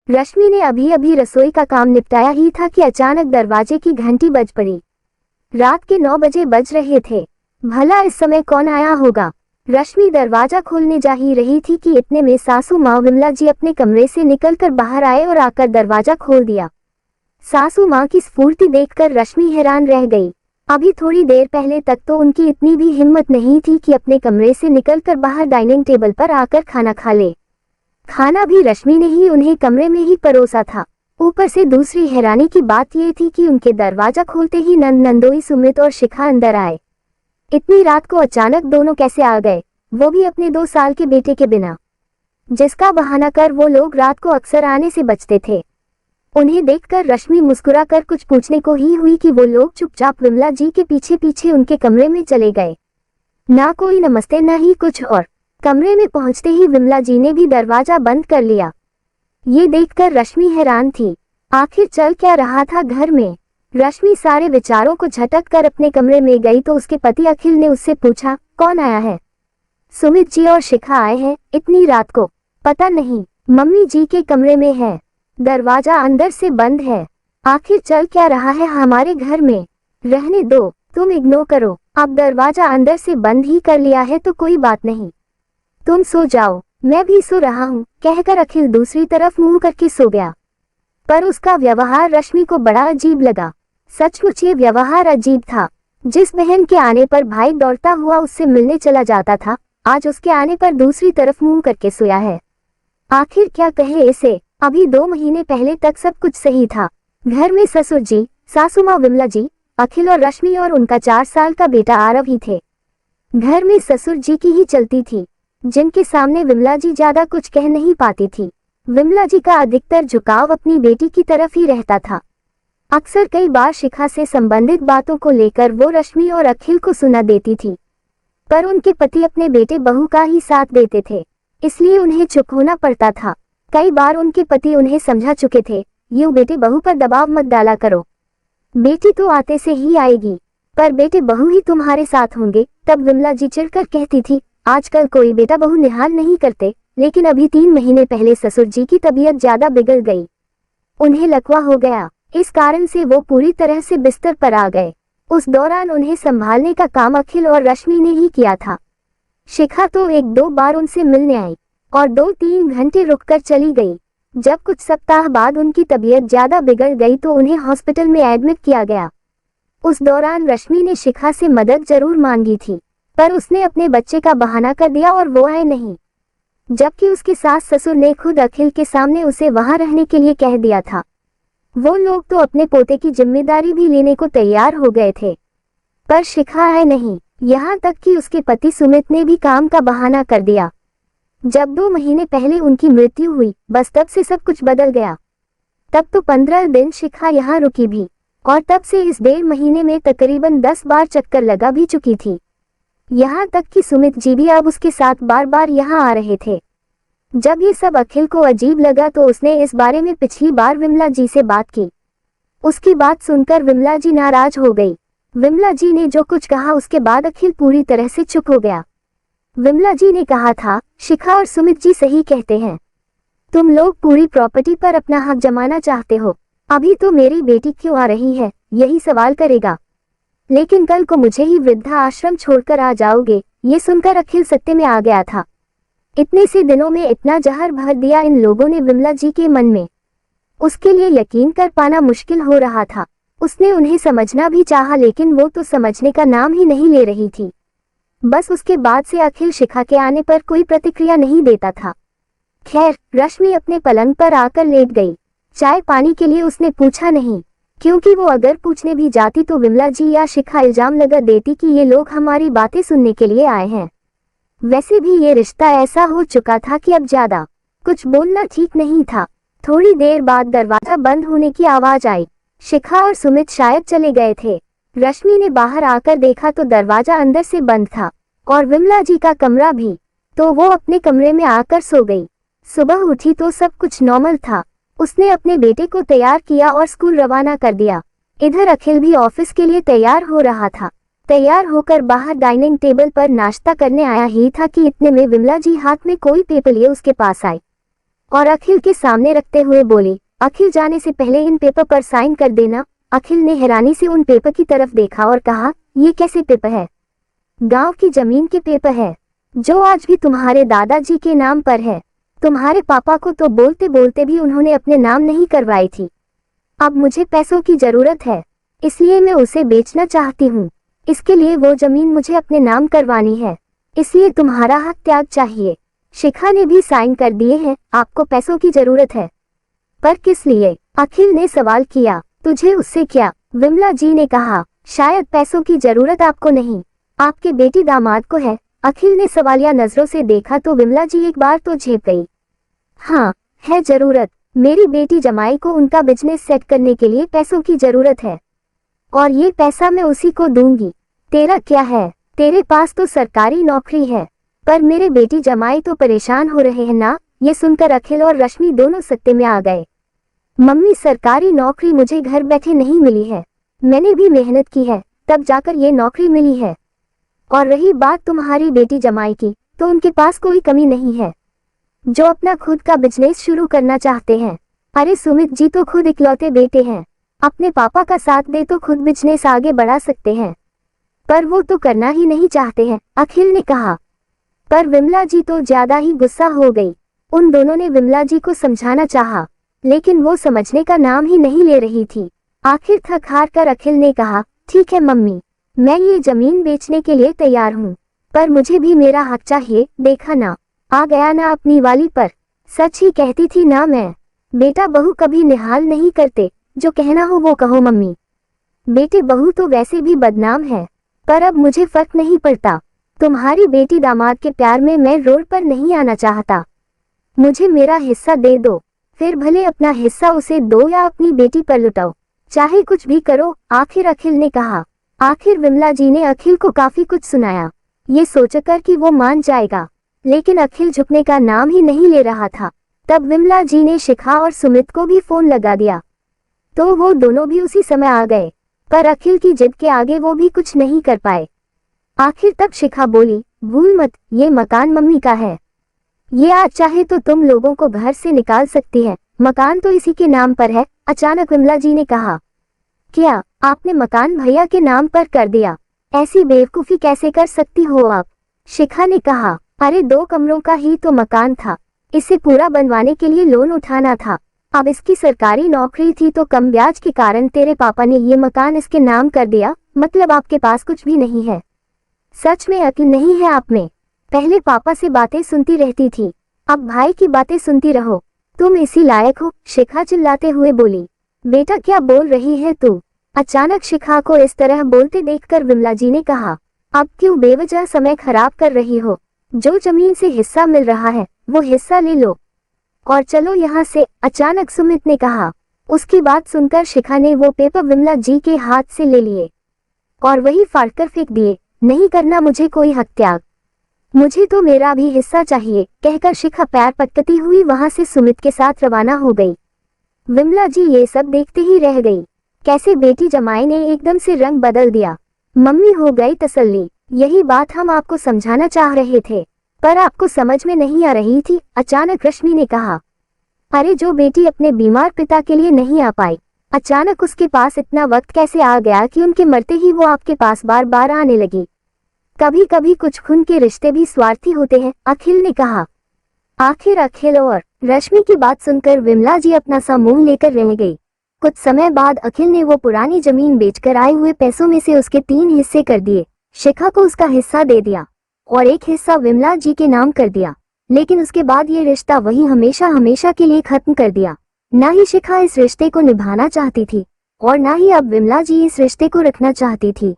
रश्मि ने अभी अभी रसोई का काम निपटाया ही था कि अचानक दरवाजे की घंटी बज पड़ी। रात के 9 बजे बज रहे थे। भला इस समय कौन आया होगा। रश्मि दरवाजा खोलने जा ही रही थी कि इतने में सासू माँ विमला जी अपने कमरे से निकलकर बाहर आए और आकर दरवाजा खोल दिया। सासू माँ की स्फूर्ति देखकर रश्मि हैरान रह गई। अभी थोड़ी देर पहले तक तो उनकी इतनी भी हिम्मत नहीं थी कि अपने कमरे से निकलकर बाहर डाइनिंग टेबल पर आकर खाना खा ले। खाना भी रश्मि ने ही उन्हें कमरे में ही परोसा था। ऊपर से दूसरी हैरानी की बात यह थी कि उनके दरवाजा खोलते ही नंदोई सुमित और शिखा अंदर आए। इतनी रात को अचानक दोनों कैसे आ गए, वो भी अपने 2 साल के बेटे के बिना, जिसका बहाना कर वो लोग रात को अक्सर आने से बचते थे। उन्हें देखकर रश्मि मुस्कुराकर कुछ पूछने को ही हुई कि वो लोग चुपचाप विमला जी के पीछे पीछे उनके कमरे में चले गए। ना कोई नमस्ते न ही कुछ और। कमरे में पहुंचते ही विमला जी ने भी दरवाजा बंद कर लिया। ये देखकर रश्मि हैरान थी। आखिर चल क्या रहा था घर में। रश्मि सारे विचारों को झटक कर अपने कमरे में गई तो उसके पति अखिल ने उससे पूछा, कौन आया है। सुमित जी और शिखा आए हैं इतनी रात को। पता नहीं, मम्मी जी के कमरे में है, दरवाजा अंदर से बंद है। आखिर चल क्या रहा है हमारे घर में। रहने दो, तुम इग्नोर करो। अब दरवाजा अंदर से बंद ही कर लिया है तो कोई बात नहीं, तुम सो जाओ, मैं भी सो रहा हूँ, कहकर अखिल दूसरी तरफ मुंह करके सो गया। पर उसका व्यवहार रश्मि को बड़ा अजीब लगा। सचमुच ये व्यवहार अजीब था। जिस बहन के आने पर भाई दौड़ता हुआ उससे मिलने चला जाता था, आज उसके आने पर दूसरी तरफ मुंह करके सोया है। आखिर क्या कहे इसे। अभी 2 महीने पहले तक सब कुछ सही था। घर में ससुर जी, सासू माँ विमला जी, अखिल और रश्मि और उनका 4 साल का बेटा आरव ही थे। घर में ससुर जी की ही चलती थी, जिनके सामने विमला जी ज्यादा कुछ कह नहीं पाती थी। विमला जी का अधिकतर झुकाव अपनी बेटी की तरफ ही रहता था। अक्सर कई बार शिखा से संबंधित बातों को लेकर वो रश्मि और अखिल को सुना देती थी, पर उनके पति अपने बेटे बहू का ही साथ देते थे, इसलिए उन्हें चुप होना पड़ता था। कई बार उनके पति उन्हें समझा चुके थे, यूं बेटे बहू पर दबाव मत डाला करो, बेटी तो आते से ही आएगी, पर बेटे बहू ही तुम्हारे साथ होंगे। तब विमला जी चिढ़कर कहती थी, आजकल कोई बेटा बहू निहाल नहीं करते। लेकिन अभी 3 महीने पहले ससुर जी की तबीयत ज्यादा बिगड़ गई, उन्हें लकवा हो गया। इस कारण से वो पूरी तरह से बिस्तर पर आ गए। उस दौरान उन्हें संभालने का काम अखिल और रश्मि ने ही किया था। शिखा तो 1-2 बार उनसे मिलने आई और 2-3 घंटे रुककर चली गई। जब कुछ सप्ताह बाद उनकी तबीयत ज्यादा बिगड़ गई तो उन्हें हॉस्पिटल में एडमिट किया गया। उस दौरान रश्मि ने शिखा से मदद जरूर मांगी थी, पर उसने अपने बच्चे का बहाना कर दिया और वो आए नहीं, जबकि उसके सास ससुर ने खुद अखिल के सामने उसे वहां रहने के लिए कह दिया था। वो लोग तो अपने पोते की जिम्मेदारी भी लेने को तैयार हो गए थे, पर शिखा आए नहीं। यहाँ तक कि उसके पति सुमित ने भी काम का बहाना कर दिया। जब 2 महीने पहले उनकी मृत्यु हुई, बस तब से सब कुछ बदल गया। तब तो 15 दिन शिखा यहाँ रुकी भी, और तब से इस 1.5 महीने में तकरीबन 10 बार चक्कर लगा भी चुकी थी। यहाँ तक कि सुमित जी भी अब उसके साथ बार बार यहाँ आ रहे थे। जब ये सब अखिल को अजीब लगा तो उसने इस बारे में पिछली बार विमला जी से बात की। उसकी बात सुनकर विमला जी नाराज हो गई। विमला जी ने जो कुछ कहा उसके बाद अखिल पूरी तरह से चुप हो गया। विमला जी ने कहा था, शिखा और सुमित जी सही कहते हैं, तुम लोग पूरी प्रॉपर्टी पर अपना हक जमाना चाहते हो। अभी तो मेरी बेटी क्यों आ रही है यही सवाल करेगा, लेकिन कल को मुझे ही वृद्धा आश्रम छोड़कर आ जाओगे। ये सुनकर अखिल सत्ते में आ गया था। इतने से दिनों में इतना जहर भर दिया इन लोगों ने विमला जी के मन में, उसके लिए यकीन कर पाना मुश्किल हो रहा था। उसने उन्हें समझना भी चाहा, लेकिन वो तो समझने का नाम ही नहीं ले रही थी। बस उसके बाद से अखिल शिखा के आने पर कोई प्रतिक्रिया नहीं देता था। खैर, रश्मि अपने पलंग पर आकर लेट गई। चाय पानी के लिए उसने पूछा नहीं, क्योंकि वो अगर पूछने भी जाती तो विमला जी या शिखा इल्जाम लगा देती कि ये लोग हमारी बातें सुनने के लिए आए हैं। वैसे भी ये रिश्ता ऐसा हो चुका था कि अब ज्यादा कुछ बोलना ठीक नहीं था। थोड़ी देर बाद दरवाजा बंद होने की आवाज आई। शिखा और सुमित शायद चले गए थे। रश्मि ने बाहर आकर देखा तो दरवाजा अंदर से बंद था और विमला जी का कमरा भी, तो वो अपने कमरे में आकर सो गई। सुबह उठी तो सब कुछ नॉर्मल था। उसने अपने बेटे को तैयार किया और स्कूल रवाना कर दिया। इधर अखिल भी ऑफिस के लिए तैयार हो रहा था। तैयार होकर बाहर डाइनिंग टेबल पर नाश्ता करने आया ही था कि इतने में विमला जी हाथ में कोई पेपर लिए उसके पास आई। और अखिल के सामने रखते हुए बोली, अखिल जाने से पहले इन पेपर पर साइन कर देना। अखिल ने हैरानी से उन पेपर की तरफ देखा और कहा, ये कैसे पेपर है? गांव की जमीन के पेपर है, जो आज भी तुम्हारे दादाजी के नाम पर है। तुम्हारे पापा को तो बोलते बोलते भी उन्होंने अपने नाम नहीं करवाई थी। अब मुझे पैसों की जरूरत है, इसलिए मैं उसे बेचना चाहती हूँ। इसके लिए वो जमीन मुझे अपने नाम करवानी है, इसलिए तुम्हारा हक त्याग चाहिए। शिखा ने भी साइन कर दिए हैं। आपको पैसों की जरूरत है, पर किस लिए? अखिल ने सवाल किया। तुझे उससे क्या? विमला जी ने कहा, शायद पैसों की जरूरत आपको नहीं, आपके बेटी दामाद को है। अखिल ने सवालिया नजरों से देखा तो विमला जी एक बार तो झेप गई। हाँ, है जरूरत। मेरी बेटी जमाई को उनका बिजनेस सेट करने के लिए पैसों की जरूरत है, और ये पैसा मैं उसी को दूंगी। तेरा क्या है? तेरे पास तो सरकारी नौकरी है, पर मेरे बेटी जमाई तो परेशान हो रहे हैं ना। ये सुनकर अखिल और रश्मि दोनों सत्ते में आ गए। मम्मी, सरकारी नौकरी मुझे घर बैठे नहीं मिली है, मैंने भी मेहनत की है, तब जाकर ये नौकरी मिली है। और रही बात तुम्हारी बेटी जमाई की, तो उनके पास कोई कमी नहीं है, जो अपना खुद का बिजनेस शुरू करना चाहते हैं। अरे सुमित जी तो खुद इकलौते बेटे हैं, अपने पापा का साथ दे तो खुद बिजनेस आगे बढ़ा सकते हैं, पर वो तो करना ही नहीं चाहते हैं, अखिल ने कहा। पर विमला जी तो ज्यादा ही गुस्सा हो गई। उन दोनों ने विमला जी को समझाना चाहा, लेकिन वो समझने का नाम ही नहीं ले रही थी। आखिर थक हार कर अखिल ने कहा, ठीक है मम्मी, मैं ये जमीन बेचने के लिए तैयार हूँ, पर मुझे भी मेरा हक चाहिए। देखा ना, आ गया ना अपनी वाली पर। सच ही कहती थी ना मैं। बेटा बहू कभी निहाल नहीं करते, जो कहना हो वो कहो मम्मी। बेटे बहू तो वैसे भी बदनाम है, पर अब मुझे फर्क नहीं पड़ता। तुम्हारी बेटी दामाद के प्यार में मैं रोड पर नहीं आना चाहता। मुझे मेरा हिस्सा दे दो, फिर भले अपना हिस्सा उसे दो या अपनी बेटी पर लुटाओ, चाहे कुछ भी करो। आखिर अखिल ने कहा। आखिर विमला जी ने अखिल को काफी कुछ सुनाया, ये सोचकर कि वो मान जाएगा, लेकिन अखिल झुकने का नाम ही नहीं ले रहा था। तब विमला जी ने शिखा और सुमित को भी फोन लगा दिया, तो वो दोनों भी उसी समय आ गए, पर अखिल की जिद के आगे वो भी कुछ नहीं कर पाए। आखिर तब शिखा बोली, भूल मत, ये मकान मम्मी का है, ये आज चाहे तो तुम लोगों को घर से निकाल सकती है, मकान तो इसी के नाम पर है। अचानक विमला जी ने कहा, क्या आपने मकान भैया के नाम पर कर दिया? ऐसी बेवकूफी कैसे कर सकती हो आप? शिखा ने कहा, अरे 2 कमरों का ही तो मकान था, इसे पूरा बनवाने के लिए लोन उठाना था। अब इसकी सरकारी नौकरी थी तो कम ब्याज के कारण तेरे पापा ने ये मकान इसके नाम कर दिया, मतलब आपके पास कुछ भी नहीं है। सच में अक्ल नहीं है आप में। पहले पापा से बातें सुनती रहती थी, अब भाई की बातें सुनती रहो, तुम इसी लायक हो। शिखा चिल्लाते हुए बोली, बेटा क्या बोल रही है तू? अचानक शिखा को इस तरह बोलते देखकर विमला जी ने कहा, अब क्यों बेवजह समय खराब कर रही हो? जो जमीन से हिस्सा मिल रहा है वो हिस्सा ले लो और चलो यहाँ से। अचानक सुमित ने कहा। उसकी बात सुनकर शिखा ने वो पेपर विमला जी के हाथ से ले लिए और वही फाड़कर फेंक दिए। नहीं करना मुझे कोई हक त्याग, मुझे तो मेरा भी हिस्सा चाहिए, कहकर शिखा पैर पटकती हुई वहां से सुमित के साथ रवाना हो गई। विमला जी ये सब देखते ही रह गई, कैसे बेटी जमाई ने एकदम से रंग बदल दिया। मम्मी हो गई तसल्ली, यही बात हम आपको समझाना चाह रहे थे, पर आपको समझ में नहीं आ रही थी। अचानक रश्मि ने कहा, अरे जो बेटी अपने बीमार पिता के लिए नहीं आ पाई, अचानक उसके पास इतना वक्त कैसे आ गया कि उनके मरते ही वो आपके पास बार बार आने लगी? कभी कभी कुछ खून के रिश्ते भी स्वार्थी होते हैं, अखिल ने कहा। आखिर अखिल और रश्मि की बात सुनकर विमला जी अपना सा मुंह लेकर रह गई। कुछ समय बाद अखिल ने वो पुरानी जमीन बेचकर आए हुए पैसों में से उसके 3 हिस्से कर दिए। शिखा को उसका हिस्सा दे दिया और एक हिस्सा विमला जी के नाम कर दिया, लेकिन उसके बाद ये रिश्ता वही हमेशा हमेशा के लिए खत्म कर दिया। ना ही शिखा इस रिश्ते को निभाना चाहती थी और ना ही अब विमला जी इस रिश्ते को रखना चाहती थी।